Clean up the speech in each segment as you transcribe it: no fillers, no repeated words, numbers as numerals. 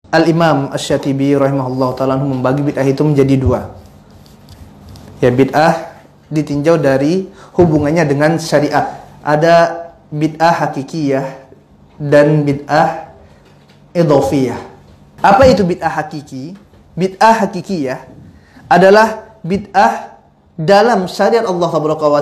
Al-Imam Asy-Syatibi rahimahullah ta'ala membagi bid'ah itu menjadi dua. Ya, bid'ah ditinjau dari hubungannya dengan syariat. Ada bid'ah hakikiyah dan bid'ah idhofiyah. Apa itu bid'ah hakiki? Bid'ah hakikiyah adalah bid'ah dalam syariat Allah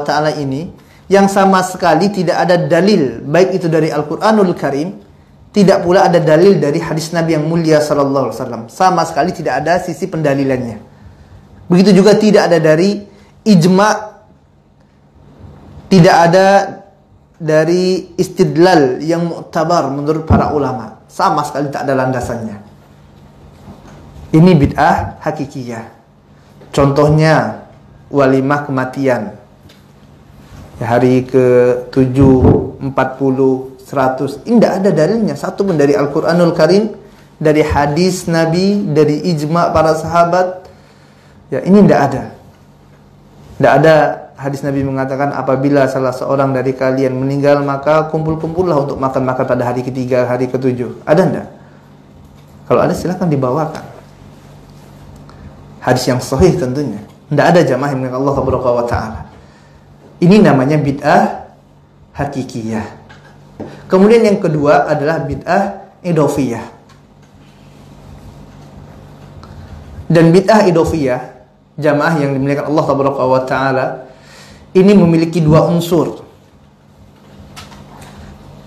Taala ini yang sama sekali tidak ada dalil, baik itu dari Al-Quranul Karim, tidak pula ada dalil dari hadis Nabi yang mulia sallallahu alaihi wasallam. Sama sekali tidak ada sisi pendalilannya. Begitu juga tidak ada dari ijma', tidak ada dari istidlal yang mu'tabar menurut para ulama. Sama sekali tak ada landasannya. Ini bid'ah hakikiyah. Contohnya walimah kematian. Ya, hari ke-7, 40, 100. Ini tidak ada dalilnya satu pun dari Al-Quranul Karim, dari hadis Nabi, dari ijma' para sahabat. Ya, ini tidak ada. Tidak ada hadis Nabi mengatakan apabila salah seorang dari kalian meninggal maka kumpul-kumpullah untuk makan-makan pada hari ke-3, hari ke-7. Ada tidak? Kalau ada silakan dibawakan. Hadis yang sahih tentunya. Tidak ada jamaah yang Allah Subhanahu wa ta'ala. Ini namanya bid'ah hakikiyah. Kemudian yang kedua adalah bid'ah idhofiyah. Dan bid'ah idhofiyah, jamaah yang dimuliakan Allah Subhanahu wa ta'ala, ini memiliki dua unsur.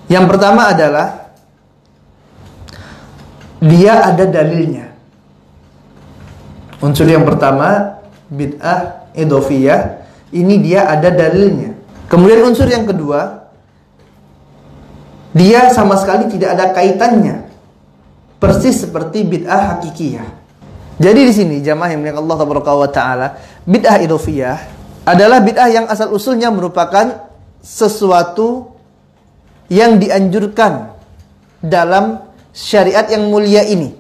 Yang pertama adalah dia ada dalilnya. Unsur yang pertama, bid'ah idhofiyah, ini dia ada dalilnya. Kemudian unsur yang kedua, dia sama sekali tidak ada kaitannya, persis seperti bid'ah hakikiyah. Jadi di sini jamaah yang dimuliakan Allah Subhanahu wa ta'ala, bid'ah idhofiyah adalah bid'ah yang asal usulnya merupakan sesuatu yang dianjurkan dalam syariat yang mulia ini.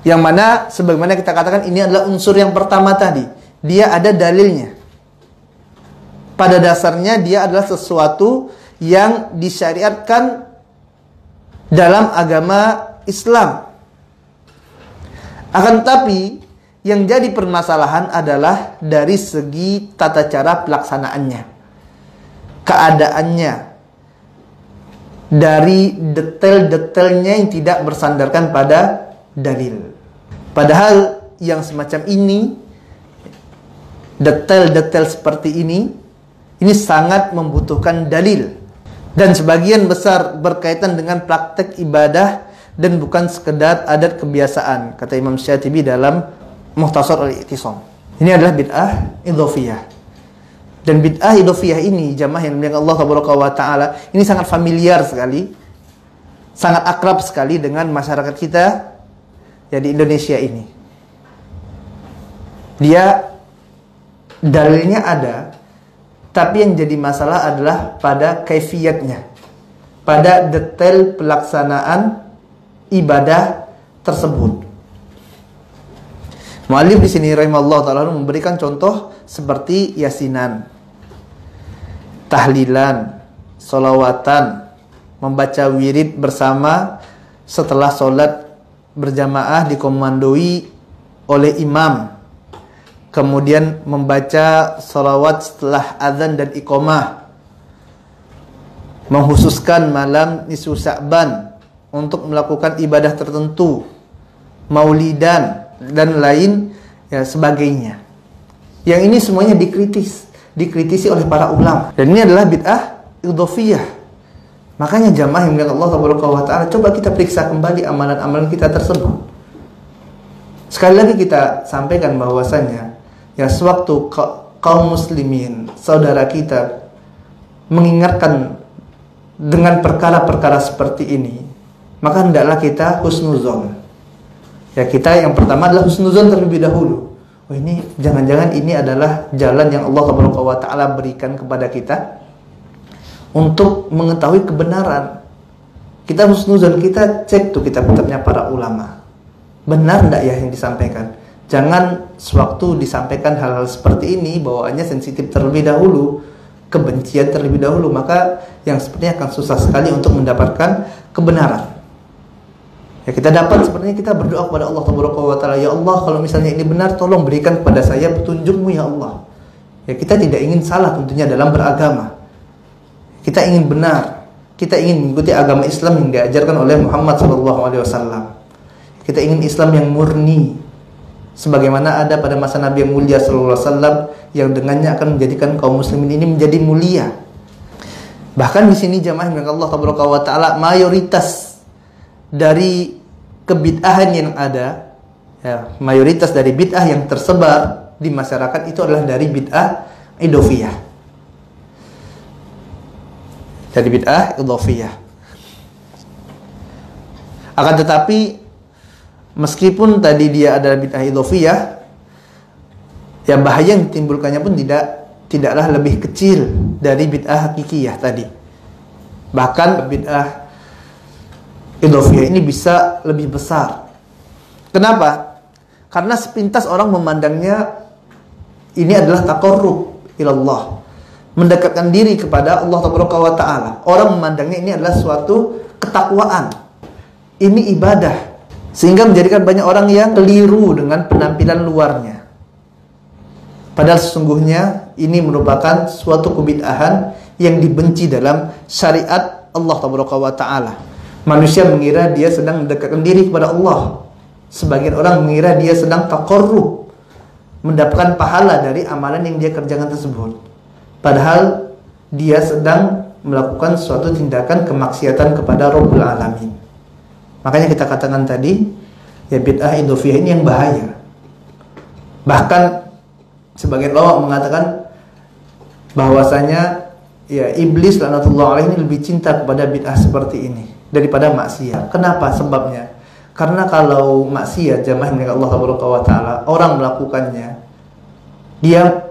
Yang mana sebagaimana kita katakan ini adalah unsur yang pertama tadi. Dia ada dalilnya. Pada dasarnya dia adalah sesuatu yang disyariatkan dalam agama Islam. Akan tetapi yang jadi permasalahan adalah dari segi tata cara pelaksanaannya, keadaannya, dari detail-detailnya yang tidak bersandarkan pada dalil. Padahal yang semacam ini, detail-detail seperti ini sangat membutuhkan dalil. Dan sebagian besar berkaitan dengan praktek ibadah dan bukan sekedar adat kebiasaan, kata Imam Syatibi dalam Mukhtasar Al-I'tisam. Ini adalah bid'ah idhofiyah. Dan bid'ah idhofiyah ini, jamaah yang dimuliakan Allah Subhanahu wa ta'ala, ini sangat familiar sekali, sangat akrab sekali dengan masyarakat kita ya di Indonesia ini. Dia dalilnya ada, tapi yang jadi masalah adalah pada kaifiyatnya, pada detail pelaksanaan ibadah tersebut. Mu'allif di sini rahimahullah ta'ala memberikan contoh seperti yasinan, tahlilan, sholawatan, membaca wirid bersama setelah sholat berjamaah dikomandoi oleh imam, kemudian membaca sholawat setelah azan dan iqamah, menghususkan malam nisfu Sya'ban untuk melakukan ibadah tertentu, maulidan dan lain ya sebagainya. Yang ini semuanya dikritisi oleh para ulama. Dan ini adalah bid'ah idhofiyah. Makanya jamaah yang dimuliakan Allah Subhanahu wa ta'ala, coba kita periksa kembali amalan-amalan kita tersebut. Sekali lagi kita sampaikan bahwasanya ya sewaktu kaum muslimin, saudara kita mengingatkan dengan perkara-perkara seperti ini, maka hendaklah kita husnuzon. Ya, kita yang pertama adalah husnuzon terlebih dahulu. Oh, ini jangan-jangan ini adalah jalan yang Allah Subhanahu wa ta'ala berikan kepada kita untuk mengetahui kebenaran. Kita husnuzon, kita cek tuh kitab-kitabnya para ulama. Benar enggak ya yang disampaikan? Jangan sewaktu disampaikan hal-hal seperti ini bawaannya sensitif terlebih dahulu, kebencian terlebih dahulu, maka yang sepertinya akan susah sekali untuk mendapatkan kebenaran. Ya kita dapat sebenarnya kita berdoa kepada Allah Taala, ya Allah kalau misalnya ini benar tolong berikan kepada saya petunjukmu ya Allah. Ya kita tidak ingin salah tentunya dalam beragama. Kita ingin benar. Kita ingin mengikuti agama Islam yang diajarkan oleh Muhammad SAW. Kita ingin Islam yang murni, sebagaimana ada pada masa Nabi yang mulia SAW, yang dengannya akan menjadikan kaum muslimin ini menjadi mulia. Bahkan di sini jamaah yang Allah Taala, mayoritas dari kebid'ahan yang ada, ya, mayoritas dari bid'ah yang tersebar di masyarakat itu adalah dari bid'ah idhofiyah. Dari bid'ah idhofiyah. Akan tetapi meskipun tadi dia adalah bid'ah idhofiyah, ya bahaya yang ditimbulkannya pun tidaklah lebih kecil dari bid'ah hakikiyah tadi. Bahkan bid'ah idhofiyah ini bisa lebih besar. Kenapa? Karena sepintas orang memandangnya ini adalah taqarrub ilallah, mendekatkan diri kepada Allah Taala. Orang memandangnya ini adalah suatu ketakwaan, ini ibadah, sehingga menjadikan banyak orang yang keliru dengan penampilan luarnya. Padahal sesungguhnya ini merupakan suatu kebid'ahan yang dibenci dalam syariat Allah Taala. Manusia mengira dia sedang mendekatkan diri kepada Allah. Sebagian orang mengira dia sedang taqarrub, mendapatkan pahala dari amalan yang dia kerjakan tersebut. Padahal dia sedang melakukan suatu tindakan kemaksiatan kepada Rabbul Alamin. Makanya kita katakan tadi, ya bid'ah idhofiyah ini yang bahaya. Bahkan sebagian ulama mengatakan bahwasanya ya iblis laknatullah alaihi ini lebih cinta kepada bid'ah seperti ini daripada maksiat. Kenapa? Sebabnya karena kalau maksiat, jamaah yang Allah Taala, orang melakukannya, dia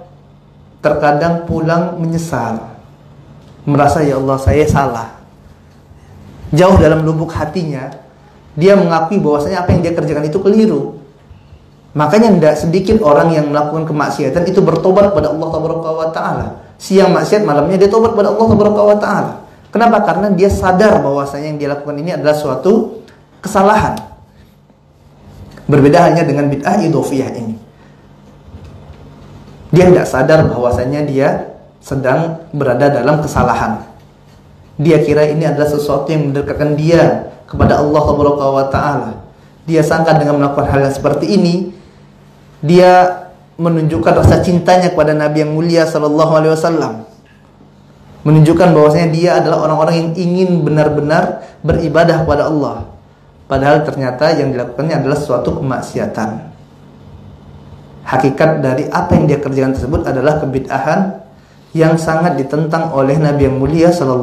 terkadang pulang menyesal, merasa ya Allah saya salah. Jauh dalam lubuk hatinya dia mengakui bahwasanya apa yang dia kerjakan itu keliru. Makanya tidak sedikit orang yang melakukan kemaksiatan itu bertobat kepada Allah Taala. Siang maksiat, malamnya dia tobat kepada Allah Taala. Kenapa? Karena dia sadar bahwasanya yang dia lakukan ini adalah suatu kesalahan. Berbeda hanya dengan bid'ah idhofiyah ini. Dia tidak sadar bahwasanya dia sedang berada dalam kesalahan. Dia kira ini adalah sesuatu yang mendekatkan dia kepada Allah Taala. Dia sangka dengan melakukan hal yang seperti ini, dia menunjukkan rasa cintanya kepada Nabi yang mulia SAW, menunjukkan bahwasanya dia adalah orang-orang yang ingin benar-benar beribadah kepada Allah. Padahal ternyata yang dilakukannya adalah suatu kemaksiatan. Hakikat dari apa yang dia kerjakan tersebut adalah kebid'ahan yang sangat ditentang oleh Nabi yang mulia SAW.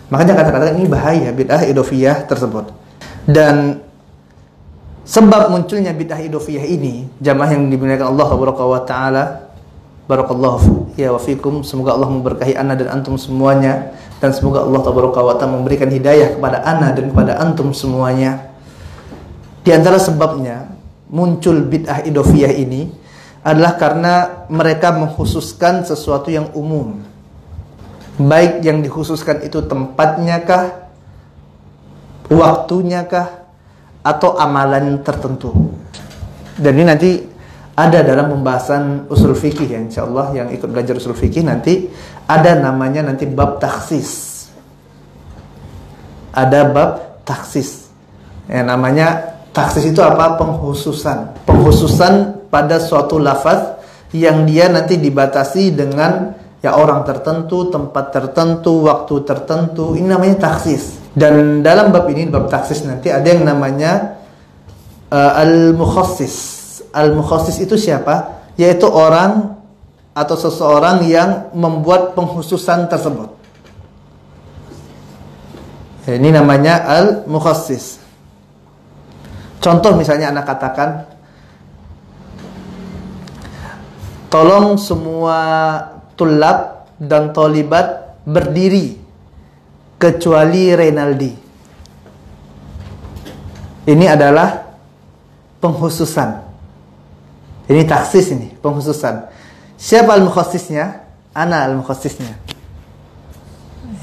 Makanya kata-kata ini bahaya, bid'ah idhofiyah tersebut. Dan sebab munculnya bid'ah idhofiyah ini, jamaah yang dimuliakan Allah Taala, barakallahu ya wa fikum, semoga Allah memberkahi ana dan antum semuanya, dan semoga Allah Taala memberikan hidayah kepada ana dan kepada antum semuanya. Di antara sebabnya muncul bid'ah idhofiyah ini adalah karena mereka mengkhususkan sesuatu yang umum. Baik yang dikhususkan itu tempatnya kah, waktunya kah, atau amalan tertentu. Dan ini nanti ada dalam pembahasan usul fikih ya, insyaallah yang ikut belajar usul fikih nanti ada namanya nanti bab taksis. Ada bab taksis. Yang namanya taksis itu apa? Pengkhususan. Pengkhususan pada suatu lafaz yang dia nanti dibatasi dengan ya orang tertentu, tempat tertentu, waktu tertentu. Ini namanya taksis. Dan dalam bab ini, bab taksis nanti ada yang namanya al-mukhassis. Al-mukhassis itu siapa? Yaitu orang atau seseorang yang membuat pengkhususan tersebut. Ini namanya al-mukhassis. Contoh misalnya anak katakan, tolong semua tulab dan tolibat berdiri kecuali Renaldi. Ini adalah pengkhususan. Ini taksis, ini pengkhususan. Siapa al-mukhassisnya? Ana al-mukhassisnya.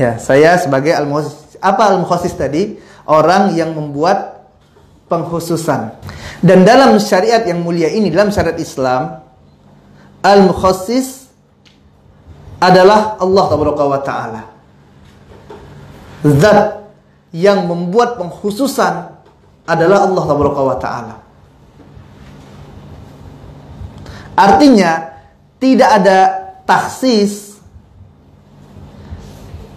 Ya, saya sebagai al-mukhassis. Apa al-mukhassis tadi? orang yang membuat pengkhususan. Dan dalam syariat yang mulia ini, dalam syariat Islam, al-mukhassis adalah Allah Ta'ala. Zat yang membuat pengkhususan adalah Allah Ta'ala. Artinya tidak ada takhsis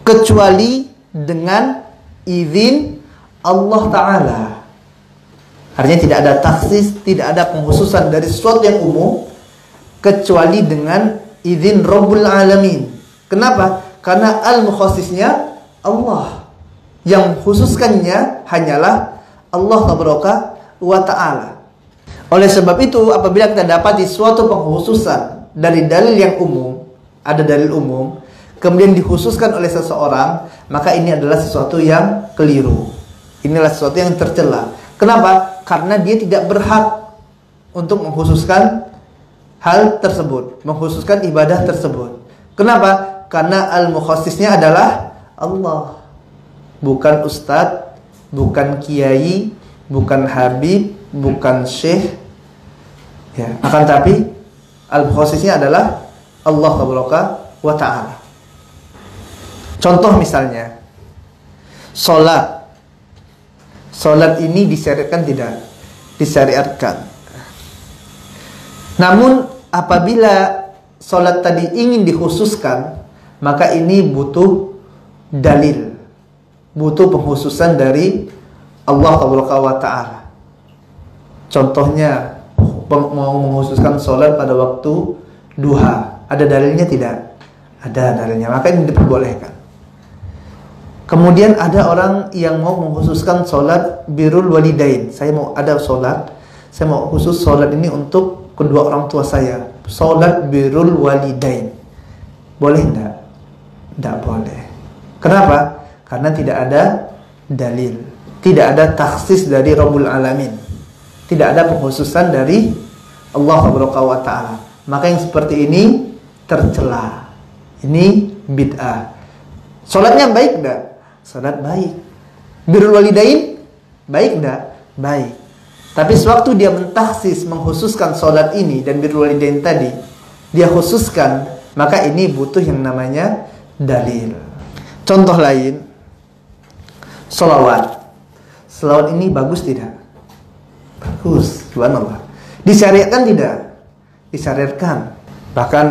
kecuali dengan izin Allah Ta'ala. Artinya tidak ada takhsis, tidak ada pengkhususan dari sesuatu yang umum kecuali dengan izin Rabbul Alamin. Kenapa? Karena al-mukhassisnya Allah. Yang khususkannya hanyalah Allah Ta'ala. Oleh sebab itu, apabila kita dapati suatu pengkhususan dari dalil yang umum, ada dalil umum, kemudian dikhususkan oleh seseorang, maka ini adalah sesuatu yang keliru. Inilah sesuatu yang tercela. Kenapa? Karena dia tidak berhak untuk mengkhususkan hal tersebut, mengkhususkan ibadah tersebut. Kenapa? Karena al-mukhassisnya adalah Allah, bukan ustadz, bukan kiai, bukan habib, bukan syekh. Ya, akan tapi al-mukhassisnya adalah Allah Ta'ala. Contoh misalnya, Salat ini disyariatkan tidak? Disyariatkan. Namun apabila salat tadi ingin dikhususkan, maka ini butuh dalil, butuh pengkhususan dari Allah Ta'ala. Contohnya, mau mengkhususkan salat pada waktu duha, ada dalilnya tidak? Ada dalilnya, maka ini diperbolehkan. Kemudian ada orang yang mau mengkhususkan sholat birrul walidain. Saya mau khusus sholat ini untuk kedua orang tua saya. Sholat birrul walidain. Boleh enggak? Enggak boleh. Kenapa? Karena tidak ada dalil. Tidak ada takhsis dari Rabbul Alamin. Tidak ada pengkhususan dari Allah Ta'ala. Maka yang seperti ini tercela. Ini bid'ah. Sholatnya baik enggak? Salat baik. Birrul walidain baik enggak? Baik. Tapi sewaktu dia mentahsis, mengkhususkan salat ini dan birrul walidain tadi, dia khususkan, maka ini butuh yang namanya dalil. Contoh lain, sholawat. Sholawat ini bagus tidak? Bagus, subhanallah. Disyariatkan tidak? Disyariatkan. Bahkan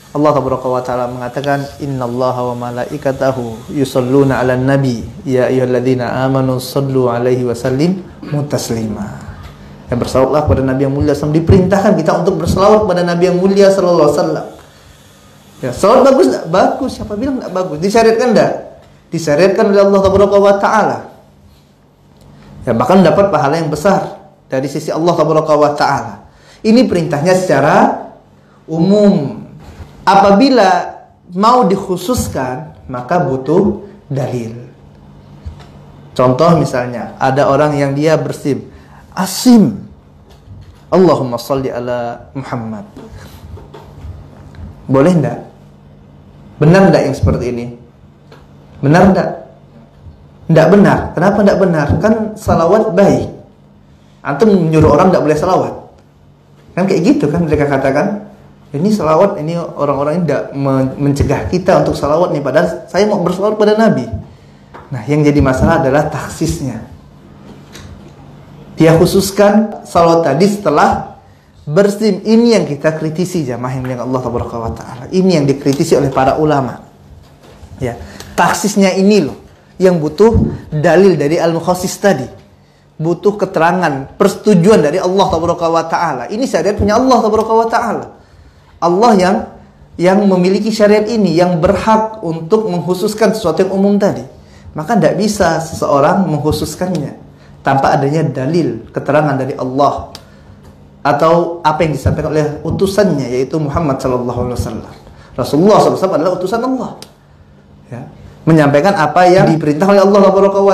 Allah Ta'ala mengatakan, innallaha wa malaikatahu yusalluna 'alan nabi ya ayyuhalladzina amanu shallu 'alaihi wa sallimu taslima. Ya, bersalawatlah kepada Nabi yang mulia SAW. Diperintahkan kita untuk bersalawat kepada Nabi yang mulia sallallahu alaihi wasallam. Ya, salawat bagus enggak? Bagus. Siapa bilang enggak bagus? Disyariatkan enggak? Disyariatkan oleh Allah Ta'ala. Ya, bahkan dapat pahala yang besar dari sisi Allah Ta'ala. Ini perintahnya secara umum. Apabila mau dikhususkan, maka butuh dalil. Contoh misalnya, ada orang yang dia bersim, asim, Allahumma sholli ala Muhammad. Boleh enggak? Benar enggak yang seperti ini? Benar enggak? Enggak benar. Kenapa enggak benar? Kan salawat baik. Antum menyuruh orang enggak boleh salawat. Kan kayak gitu kan mereka katakan. Ini salawat, ini orang-orang ini tidak mencegah kita untuk salawat nih. Padahal saya mau bersalawat pada Nabi. Nah, yang jadi masalah adalah taksisnya. Dia khususkan salawat tadi setelah bersim. Ini yang kita kritisi, jamaah yang mulia Allah Ta'ala. Ini yang dikritisi oleh para ulama. Ya, taksisnya ini loh yang butuh dalil dari al-mukhassis tadi. Butuh keterangan, persetujuan dari Allah Ta'ala. Ini syariat punya Allah Ta'ala. Allah yang memiliki syariat ini, yang berhak untuk mengkhususkan sesuatu yang umum tadi. Maka tidak bisa seseorang mengkhususkannya tanpa adanya dalil, keterangan dari Allah atau apa yang disampaikan oleh utusannya, yaitu Muhammad SAW. Rasulullah SAW adalah utusan Allah, ya, menyampaikan apa yang diperintah oleh Allah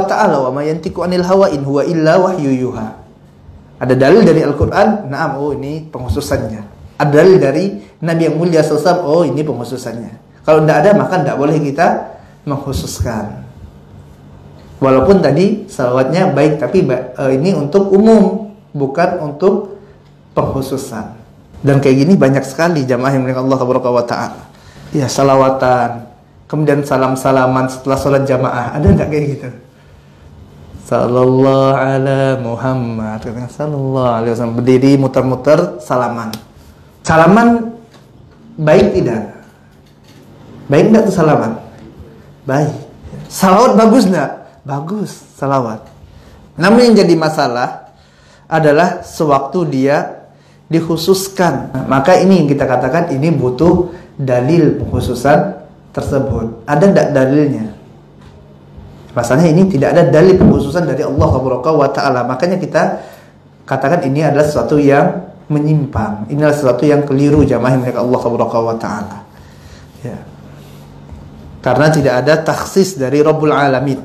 Ta'ala. Wa ma yantiqu anil hawa in huwa illa wahyu yuha. Ada dalil dari Al-Quran, naam, oh ini pengkhususannya. Ada dalil dari Nabi yang mulia SAW, oh ini pengkhususannya. Kalau tidak ada, maka tidak boleh kita mengkhususkan. Walaupun tadi salawatnya baik, tapi ini untuk umum, bukan untuk pengkhususan. Dan kayak gini banyak sekali jamaah yang milik Allah Taala. Ya, salawatan, kemudian salam-salaman setelah sholat jamaah, ada nggak kayak gitu? Sallallahu ala Muhammad, sallallahu alaihi wasallam, berdiri muter-muter salaman. Salaman baik tidak? Baik enggak tuh salaman? Baik. Salawat bagus enggak? Bagus salawat. Namun yang jadi masalah adalah sewaktu dia dikhususkan. Maka ini yang kita katakan ini butuh dalil pengkhususan tersebut. Ada enggak dalilnya? Masalahnya ini tidak ada dalil pengkhususan dari Allah Subhanahu wa taala. Makanya kita katakan ini adalah sesuatu yang menyimpang. Ini adalah sesuatu yang keliru jamaah milik Allah Subhanahu wa taala. Ya. Karena tidak ada takhsis dari Rabbul Alamin.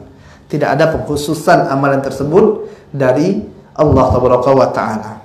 Tidak ada pengkhususan amalan tersebut dari Allah Subhanahu wa taala.